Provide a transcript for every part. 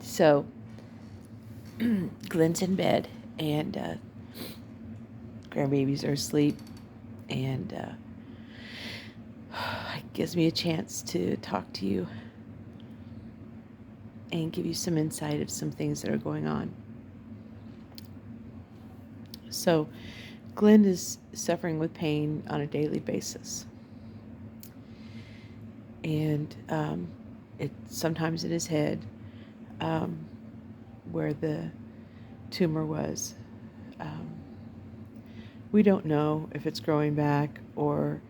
So Glenn's in bed, and grandbabies are asleep, and it gives me a chance to talk to you and give you some insight of some things that are going on. So Glenn is suffering with pain on a daily basis. And it's sometimes in his head, where the tumor was. We don't know if it's growing back or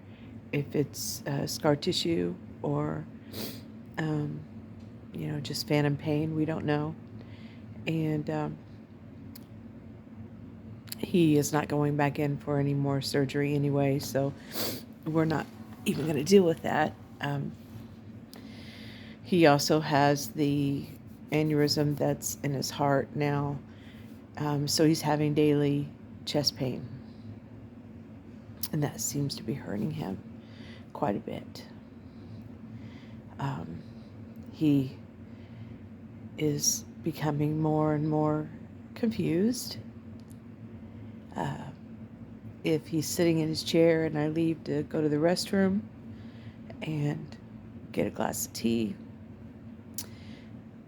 if it's scar tissue or, just phantom pain. We don't know. And he is not going back in for any more surgery anyway, so we're not even going to deal with that. He also has the aneurysm that's in his heart now, so he's having daily chest pain, and that seems to be hurting him quite a bit. He is becoming more and more confused. If he's sitting in his chair and I leave to go to the restroom and get a glass of tea,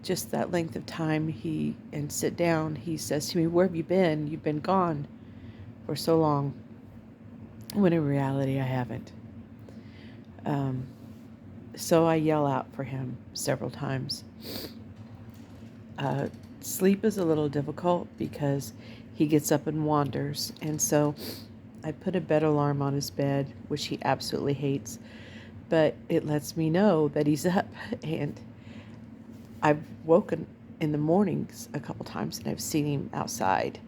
just that length of time and sit down, he says to me, "Where have you been? You've been gone for so long." When in reality, I haven't. So I yell out for him several times. Sleep is a little difficult because he gets up and wanders, and so I put a bed alarm on his bed, which he absolutely hates, but it lets me know that he's up. And I've woken in the mornings a couple times and I've seen him outside,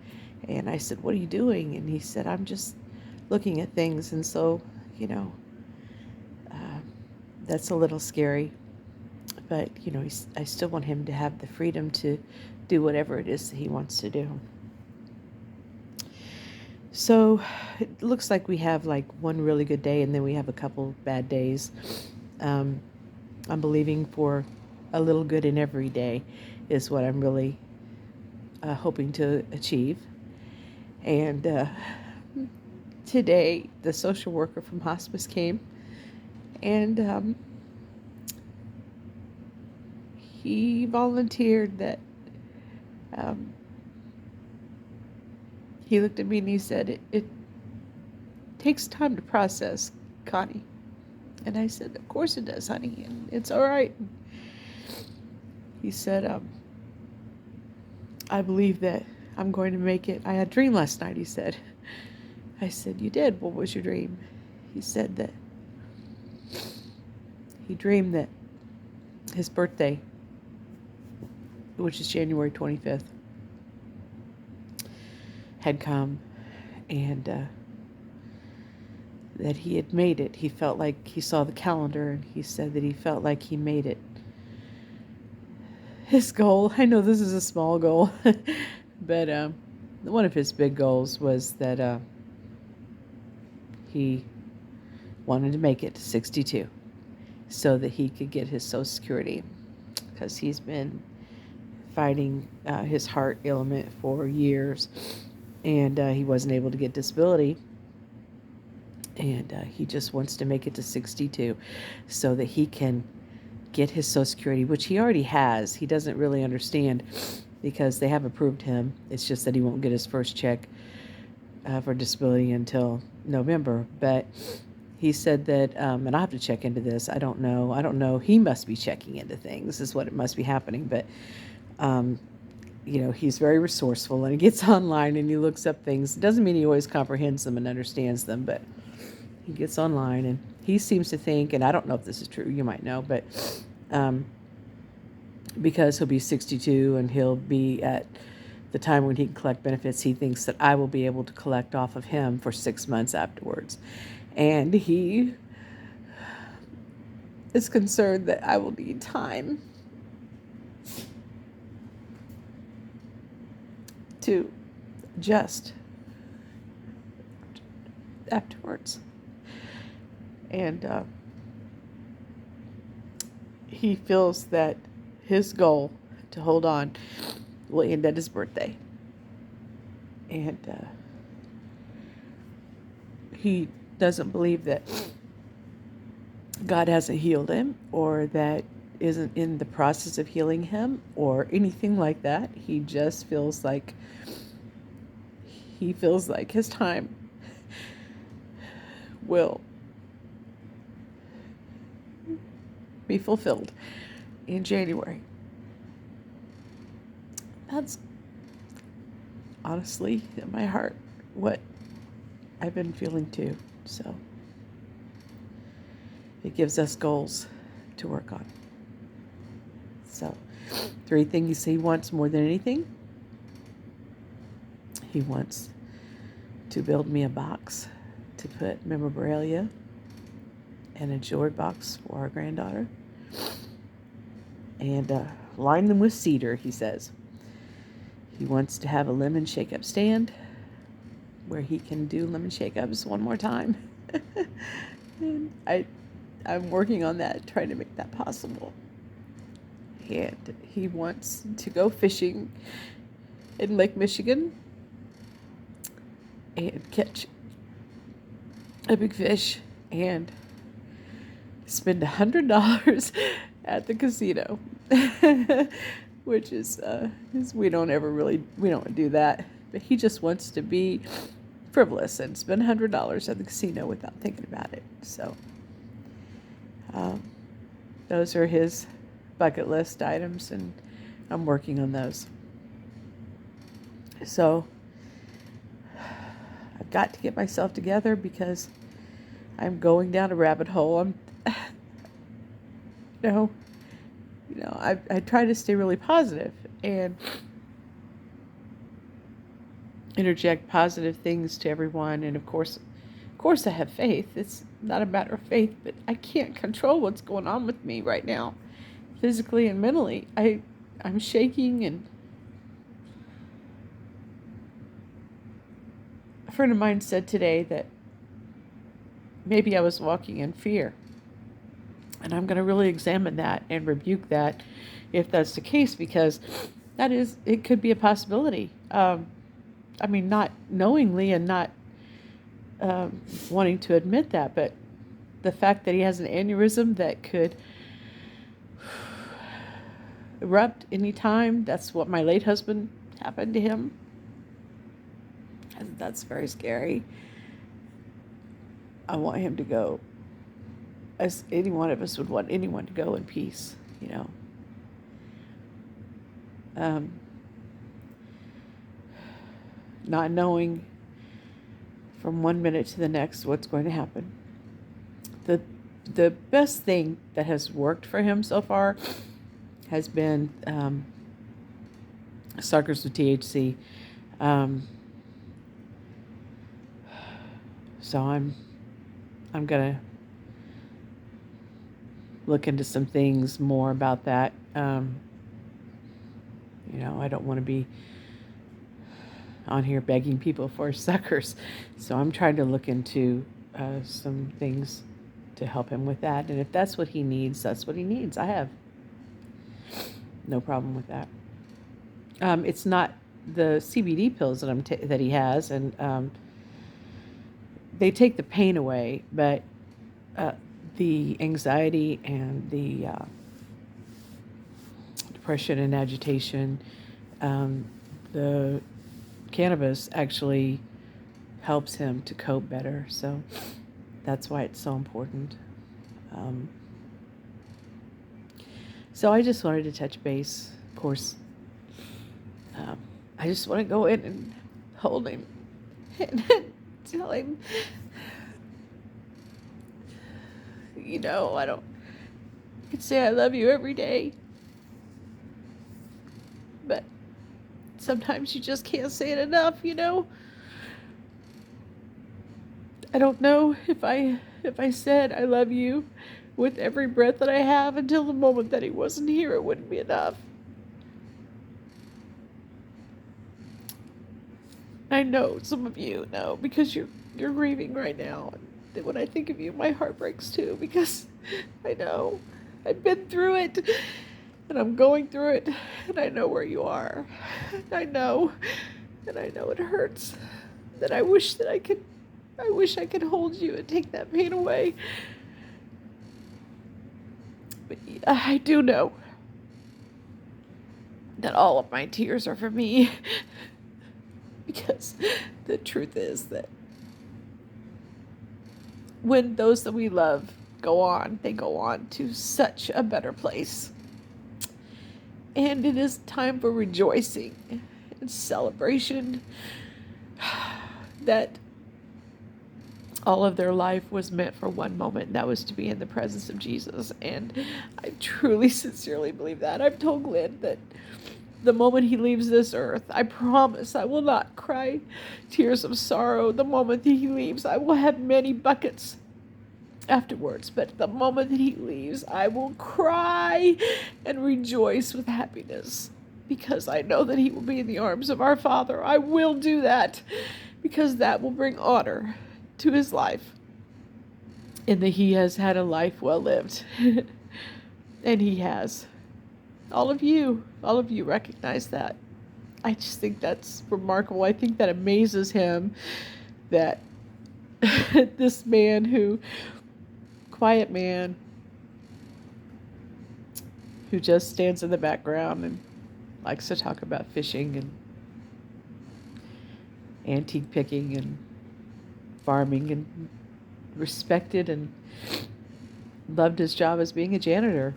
and I said, "What are you doing?" And he said, "I'm just looking at things." And so, that's a little scary, but I still want him to have the freedom to do whatever it is that he wants to do. So it looks like we have like one really good day, and then we have a couple bad days. I'm believing for a little good in every day is what I'm really hoping to achieve. And today, the social worker from hospice came, and he volunteered that he looked at me and he said, it takes time to process, Connie. And I said, "Of course it does, honey, and it's all right." He said, "I believe that I'm going to make it. I had a dream last night," he said. I said, "You did? What was your dream?" He said that he dreamed that his birthday, which is January 25th, had come, and that he had made it. He felt like he saw the calendar, and he said that he felt like he made it. His goal, I know this is a small goal, but one of his big goals was that he wanted to make it to 62 so that he could get his Social Security, because he's been fighting his heart ailment for years, and he wasn't able to get disability, and he just wants to make it to 62 so that he can get his Social Security, which he already has. He doesn't really understand because they have approved him. It's just that he won't get his first check for disability until November. But he said that, and I'll have to check into this. I don't know. He must be checking into things is what it must be happening. But, he's very resourceful, and he gets online and he looks up things. It doesn't mean he always comprehends them and understands them, but he gets online and he seems to think, and I don't know if this is true, you might know, but because he'll be 62 and he'll be at the time when he can collect benefits, he thinks that I will be able to collect off of him for 6 months afterwards. And he is concerned that I will need time to adjust afterwards. And he feels that his goal to hold on will end at his birthday. And he doesn't believe that God hasn't healed him, or that isn't in the process of healing him, or anything like that. He just feels like his time will be fulfilled in January. That's honestly in my heart what I've been feeling too. So it gives us goals to work on. So 3 things he wants more than anything. He wants to build me a box to put memorabilia and a jewelry box for our granddaughter. And line them with cedar, he says. He wants to have a lemon shake-up stand where he can do lemon shake-ups one more time. And I'm working on that, trying to make that possible. And he wants to go fishing in Lake Michigan and catch a big fish and spend $100 at the casino, which is we don't do that. But he just wants to be frivolous and spend $100 at the casino without thinking about it. So those are his bucket list items, and I'm working on those. So I've got to get myself together because I'm going down a rabbit hole. I try to stay really positive and interject positive things to everyone. And of course I have faith. It's not a matter of faith, but I can't control what's going on with me right now, physically and mentally. I'm shaking, and a friend of mine said today that maybe I was walking in fear. And I'm going to really examine that and rebuke that if that's the case, because it could be a possibility. Not knowingly and not wanting to admit that, but the fact that he has an aneurysm that could erupt anytime. That's what my late husband happened to him. And that's very scary. I want him to go, as any one of us would want anyone to go in peace, not knowing from one minute to the next what's going to happen. The best thing that has worked for him so far has been suckers with THC. So I'm gonna look into some things more about that. I don't want to be on here begging people for suckers, so I'm trying to look into some things to help him with that. And if that's what he needs, that's what he needs. I have no problem with that. It's not the CBD pills that he has, and they take the pain away, but the anxiety and the depression and agitation, the cannabis actually helps him to cope better. So that's why it's so important. So I just wanted to touch base. Of course, I just want to go in and hold him and tell him, I could say I love you every day, but sometimes you just can't say it enough, I don't know if I said I love you with every breath that I have until the moment that he wasn't here, it wouldn't be enough. I know some of you know, because you're grieving right now. And when I think of you, my heart breaks too, because I know I've been through it. And I'm going through it, and I know where you are. I know, and I know it hurts. That I wish I could hold you and take that pain away. But I do know that all of my tears are for me. Because the truth is that when those that we love go on, they go on to such a better place. And it is time for rejoicing and celebration that all of their life was meant for one moment, and that was to be in the presence of Jesus. And I truly, sincerely believe that. I've told Glenn that the moment he leaves this earth, I promise I will not cry tears of sorrow. The moment that he leaves, I will have many buckets afterwards. But the moment that he leaves, I will cry and rejoice with happiness, because I know that he will be in the arms of our Father. I will do that, because that will bring honor to his life, and that he has had a life well lived. And he has. All of you recognize that. I just think that's remarkable. I think that amazes him that this man quiet man, who just stands in the background and likes to talk about fishing and antique picking and farming, and respected and loved his job as being a janitor,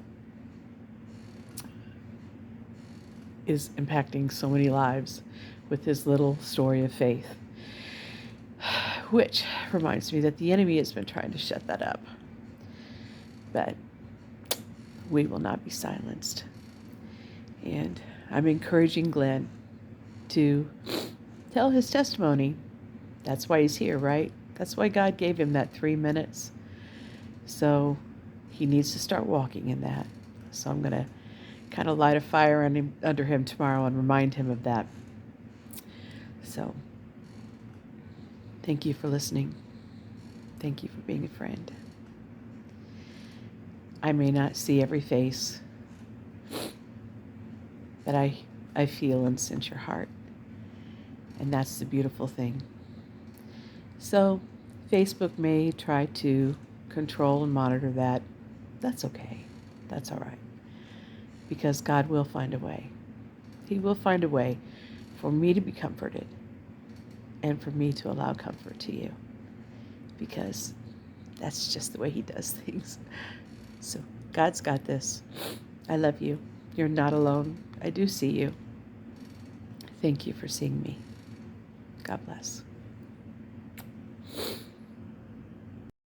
is impacting so many lives with his little story of faith. Which reminds me that the enemy has been trying to shut that up. But we will not be silenced. And I'm encouraging Glenn to tell his testimony. That's why he's here, right? That's why God gave him that 3 minutes. So he needs to start walking in that. So I'm going to kind of light a fire under him tomorrow and remind him of that. So thank you for listening. Thank you for being a friend. I may not see every face, but I feel and sense your heart. And that's the beautiful thing. So Facebook may try to control and monitor that. That's okay. That's all right. Because God will find a way. He will find a way for me to be comforted and for me to allow comfort to you. Because that's just the way he does things. So God's got this. I love you. You're not alone. I do see you. Thank you for seeing me. God bless.